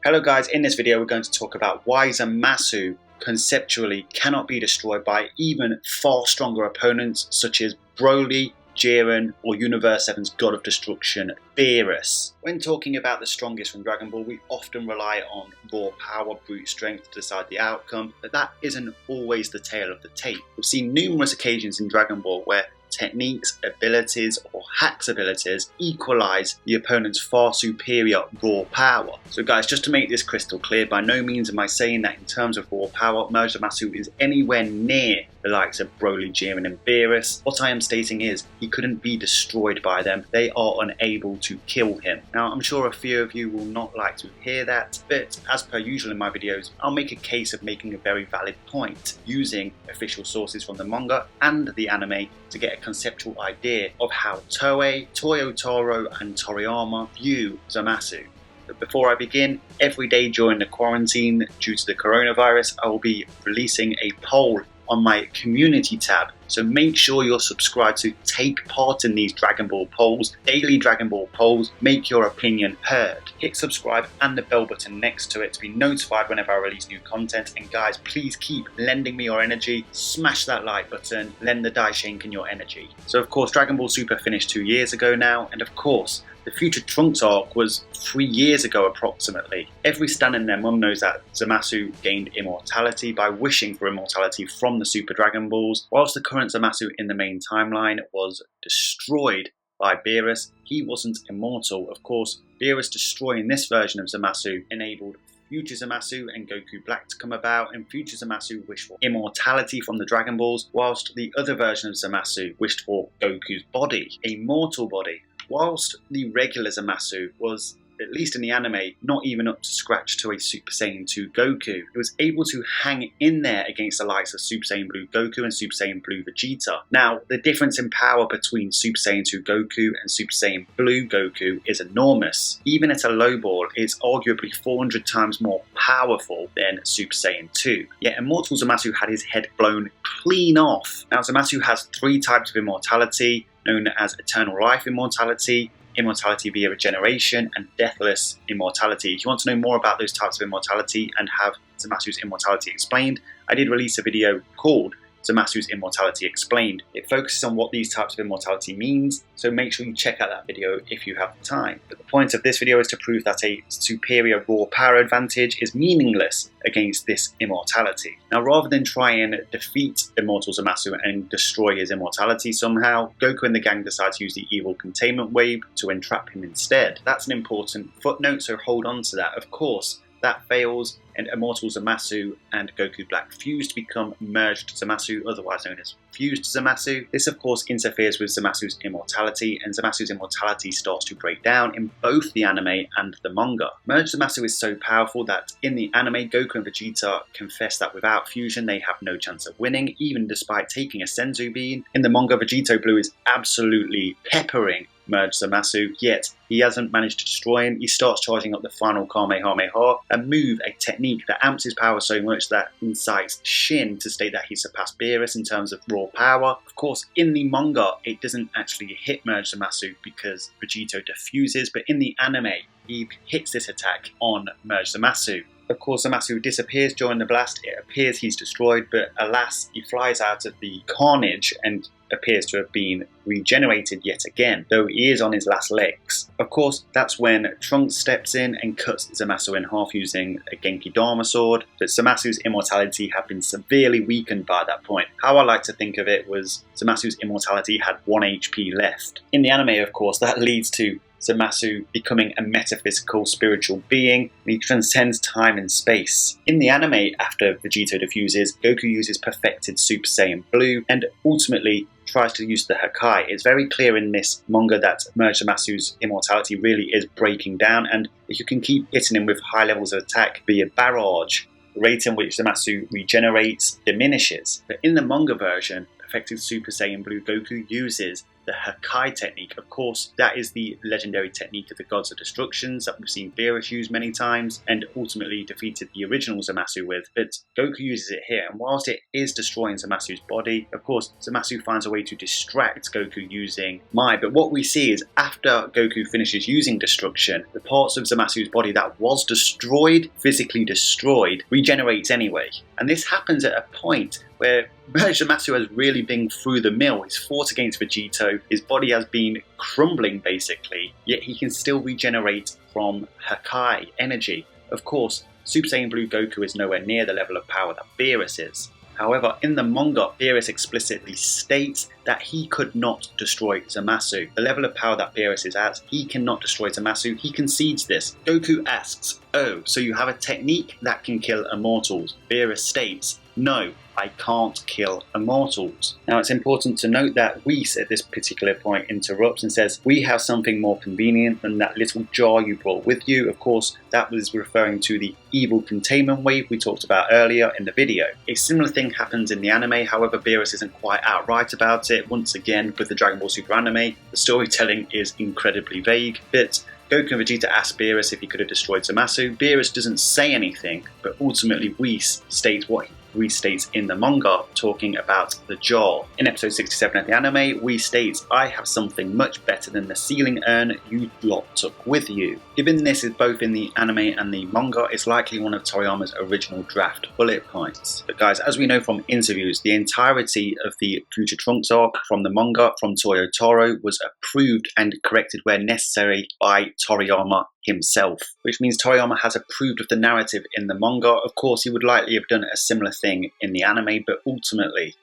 Hello guys, in this video we're going to talk about why Zamasu conceptually cannot be destroyed by even far stronger opponents such as Broly, Jiren, or Universe 7's God of Destruction, Beerus. When talking about the strongest from Dragon Ball, we often rely on raw power, brute strength to decide the outcome, but that isn't always the tale of the tape. We've seen numerous occasions in Dragon Ball where techniques, abilities, or hacks abilities equalize the opponent's far superior raw power. So guys, just to make this crystal clear, by no means am I saying that in terms of raw power, Zamasu is anywhere near the likes of Broly, Jiren and Beerus. What I am stating is, he couldn't be destroyed by them. They are unable to kill him. Now, I'm sure a few of you will not like to hear that, but as per usual in my videos, I'll make a case of making a very valid point, using official sources from the manga and the anime to get a conceptual idea of how Toei, Toyotaro and Toriyama view Zamasu. But before I begin, every day during the quarantine due to the coronavirus, I will be releasing a poll on my community tab, so make sure you're subscribed to take part in these Dragon Ball polls, daily Dragon Ball polls. Make your opinion heard. Hit subscribe and the bell button next to it to be notified whenever I release new content. And guys, please keep lending me your energy. Smash that like button, lend the Daishinken your energy. So of course, Dragon Ball Super finished 2 years ago now, and of course, the Future Trunks arc was 3 years ago approximately. Every stan and their mum knows that Zamasu gained immortality by wishing for immortality from the Super Dragon Balls. Whilst the current Zamasu in the main timeline was destroyed by Beerus, he wasn't immortal. Of course, Beerus destroying this version of Zamasu enabled Future Zamasu and Goku Black to come about, and Future Zamasu wished for immortality from the Dragon Balls, whilst the other version of Zamasu wished for Goku's body, a mortal body. Whilst the regular Zamasu was, at least in the anime, not even up to scratch to a Super Saiyan 2 Goku, it was able to hang in there against the likes of Super Saiyan Blue Goku and Super Saiyan Blue Vegeta. Now, the difference in power between Super Saiyan 2 Goku and Super Saiyan Blue Goku is enormous. Even at a low ball, it's arguably 400 times more powerful than Super Saiyan 2. Yet Immortal Zamasu had his head blown clean off. Now, Zamasu has 3 types of immortality, known as Eternal Life Immortality, Immortality via Regeneration, and Deathless Immortality. If you want to know more about those types of immortality and have Zamasu's immortality explained, I did release a video called Zamasu's Immortality Explained. It focuses on what these types of immortality means, so make sure you check out that video if you have the time. But the point of this video is to prove that a superior raw power advantage is meaningless against this immortality. Now, rather than try and defeat Immortal Zamasu and destroy his immortality somehow, Goku and the gang decide to use the evil containment wave to entrap him instead. That's an important footnote, so hold on to that. Of course, that fails, and Immortal Zamasu and Goku Black fuse to become Merged Zamasu, otherwise known as Fused Zamasu. This of course interferes with Zamasu's immortality, and Zamasu's immortality starts to break down in both the anime and the manga. Merged Zamasu is so powerful that in the anime, Goku and Vegeta confess that without fusion they have no chance of winning, even despite taking a Senzu bean. In the manga, Vegito Blue is absolutely peppering Merged Zamasu, yet he hasn't managed to destroy him. He starts charging up the final Kamehameha, a move, a technique that amps his power so much that incites Shin to state that he surpassed Beerus in terms of raw power. Of course, in the manga, it doesn't actually hit Merged Zamasu because Vegito defuses, but in the anime, he hits this attack on Merged Zamasu. Of course, Zamasu disappears during the blast. It appears he's destroyed, but alas, he flies out of the carnage and appears to have been regenerated yet again, though he is on his last legs. Of course, that's when Trunks steps in and cuts Zamasu in half using a Genki Dama sword, but Zamasu's immortality had been severely weakened by that point. How I like to think of it was Zamasu's immortality had 1 HP left. In the anime, of course, that leads to Zamasu becoming a metaphysical spiritual being, and he transcends time and space. In the anime, after Vegito defuses, Goku uses perfected Super Saiyan Blue and ultimately tries to use the Hakai. It's very clear in this manga that Merged Zamasu's immortality really is breaking down, and if you can keep hitting him with high levels of attack via barrage, the rate in which Zamasu regenerates diminishes. But in the manga version, perfected Super Saiyan Blue Goku uses the Hakai technique. Of course, that is the legendary technique of the Gods of Destructions that we've seen Beerus use many times and ultimately defeated the original Zamasu with, but Goku uses it here, and whilst it is destroying Zamasu's body, of course, Zamasu finds a way to distract Goku using Mai, but what we see is after Goku finishes using destruction, the parts of Zamasu's body that was destroyed, physically destroyed, regenerates anyway. And this happens at a point where Zamasu has really been through the mill. He's fought against Vegito, his body has been crumbling basically, yet he can still regenerate from Hakai energy. Of course, Super Saiyan Blue Goku is nowhere near the level of power that Beerus is. However, in the manga, Beerus explicitly states that he could not destroy Zamasu. The level of power that Beerus is at, he cannot destroy Zamasu. He concedes this. Goku asks, "Oh, so you have a technique that can kill immortals?" Beerus states, "No, I can't kill immortals." Now it's important to note that Whis at this particular point interrupts and says, "We have something more convenient than that little jar you brought with you." Of course, that was referring to the evil containment wave we talked about earlier in the video. A similar thing happens in the anime, however Beerus isn't quite outright about it. Once again, with the Dragon Ball Super anime, the storytelling is incredibly vague, but Goku and Vegeta ask Beerus if he could have destroyed Zamasu. Beerus doesn't say anything, but ultimately Whis states what he restates in the manga, talking about the jar. In episode 67 of the anime, Whis states, "I have something much better than the sealing urn you lot took with you." Given this is both in the anime and the manga, it's likely one of Toriyama's original draft bullet points. But guys, as we know from interviews, the entirety of the Future Trunks arc from the manga from Toyo Taro was approved and corrected where necessary by Toriyama himself, which means Toriyama has approved of the narrative in the manga. Of course, he would likely have done a similar thing in the anime, but ultimately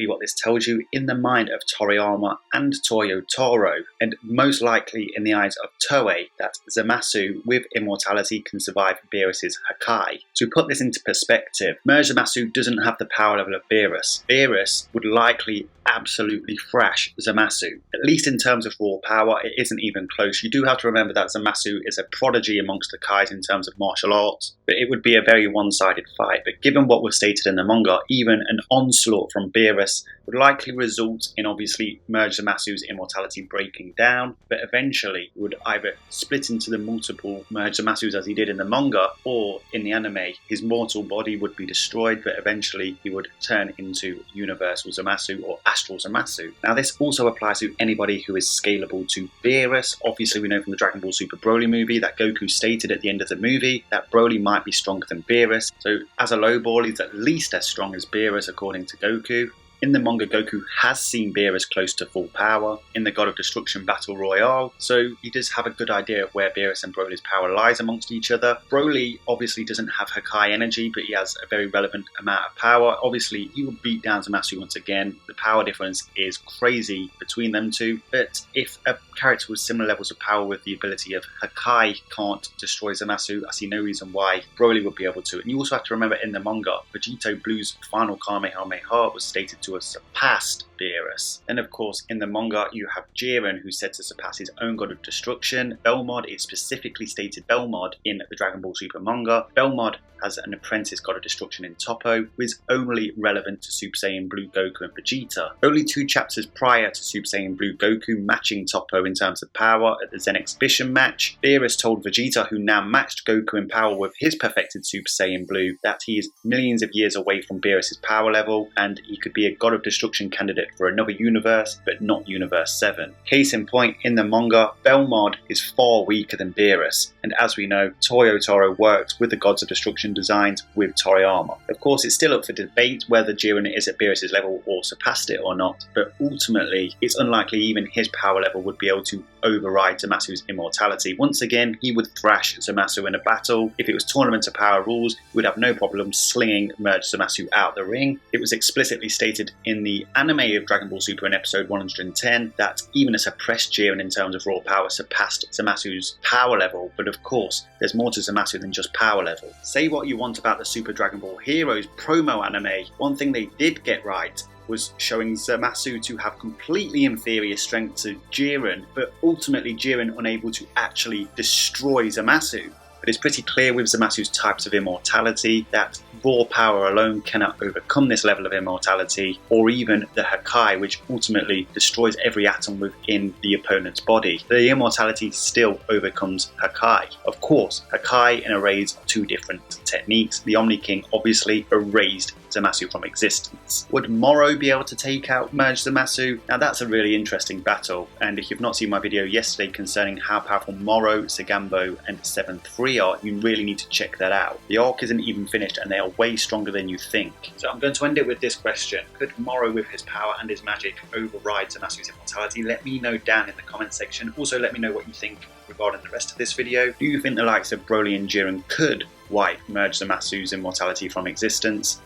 what this tells you, in the mind of Toriyama and Toyo Taro, and most likely in the eyes of Toei, that Zamasu with immortality can survive Beerus's Hakai. To put this into perspective, Zamasu doesn't have the power level of Beerus. Beerus would likely absolutely thrash Zamasu. At least in terms of raw power, it isn't even close. You do have to remember that Zamasu is a prodigy amongst the Kais in terms of martial arts, but it would be a very one-sided fight. But given what was stated in the manga, even an onslaught from Beerus would likely result in obviously Zamasu's immortality breaking down, but eventually would either split into the multiple Zamasus as he did in the manga, or in the anime, his mortal body would be destroyed, but eventually he would turn into Universal Zamasu or Astral Zamasu. Now this also applies to anybody who is scalable to Beerus. Obviously we know from the Dragon Ball Super Broly movie that Goku stated at the end of the movie that Broly might be stronger than Beerus, so as a low ball he's at least as strong as Beerus according to Goku. In the manga, Goku has seen Beerus close to full power in the God of Destruction Battle Royale, so he does have a good idea of where Beerus and Broly's power lies amongst each other. Broly obviously doesn't have Hakai energy, but he has a very relevant amount of power. Obviously, he will beat down Zamasu once again. The power difference is crazy between them two, but if a character with similar levels of power with the ability of Hakai can't destroy Zamasu, I see no reason why Broly would be able to. And you also have to remember in the manga, Vegito Blue's final Kamehameha was stated to have surpassed Beerus. And of course, in the manga, you have Jiren, who's said to surpass his own God of Destruction. Belmod is specifically stated Belmod in the Dragon Ball Super manga. Belmod has an apprentice God of Destruction in Toppo, who is only relevant to Super Saiyan Blue Goku and Vegeta. Only 2 chapters prior to Super Saiyan Blue Goku matching Toppo in terms of power at the Zen Exhibition match, Beerus told Vegeta, who now matched Goku in power with his perfected Super Saiyan Blue, that he is millions of years away from Beerus' power level, and he could be a God of Destruction candidate for another universe, but not Universe 7. Case in point, in the manga, Belmod is far weaker than Beerus, and as we know, Toyo Taro worked with the Gods of Destruction designs with Toriyama. Of course, it's still up for debate whether Jiren is at Beerus' level or surpassed it or not, but ultimately, it's unlikely even his power level would be able to override Zamasu's immortality. Once again, he would thrash Zamasu in a battle. If it was Tournament of Power rules, he would have no problem slinging Zamasu out the ring. It was explicitly stated in the anime of Dragon Ball Super in episode 110 that even a suppressed Jiren in terms of raw power surpassed Zamasu's power level, but of course, there's more to Zamasu than just power level. Say what you want about the Super Dragon Ball Heroes promo anime, one thing they did get right was showing Zamasu to have completely inferior strength to Jiren, but ultimately Jiren unable to actually destroy Zamasu. but it's pretty clear with Zamasu's types of immortality that raw power alone cannot overcome this level of immortality, or even the Hakai, which ultimately destroys every atom within the opponent's body. The immortality still overcomes Hakai. Of course, Hakai and Erase are two different techniques. The Omni King obviously erased Zamasu from existence. Would Moro be able to take out Merge Zamasu? Now that's a really interesting battle, and if you've not seen my video yesterday concerning how powerful Moro, Sagambo and 7-3 are, you really need to check that out. The arc isn't even finished and they are way stronger than you think. So I'm going to end it with this question. Could Moro with his power and his magic override Zamasu's immortality? Let me know down in the comment section. Also let me know what you think regarding the rest of this video. Do you think the likes of Broly and Jiren could wipe Merge Zamasu's immortality from existence?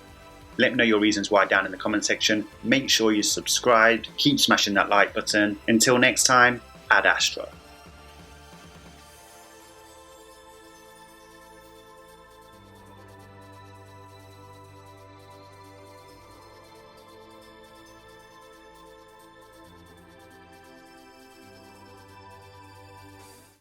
Let me know your reasons why down in the comment section. Make sure you're subscribed, keep smashing that like button. Until next time, Ad Astra.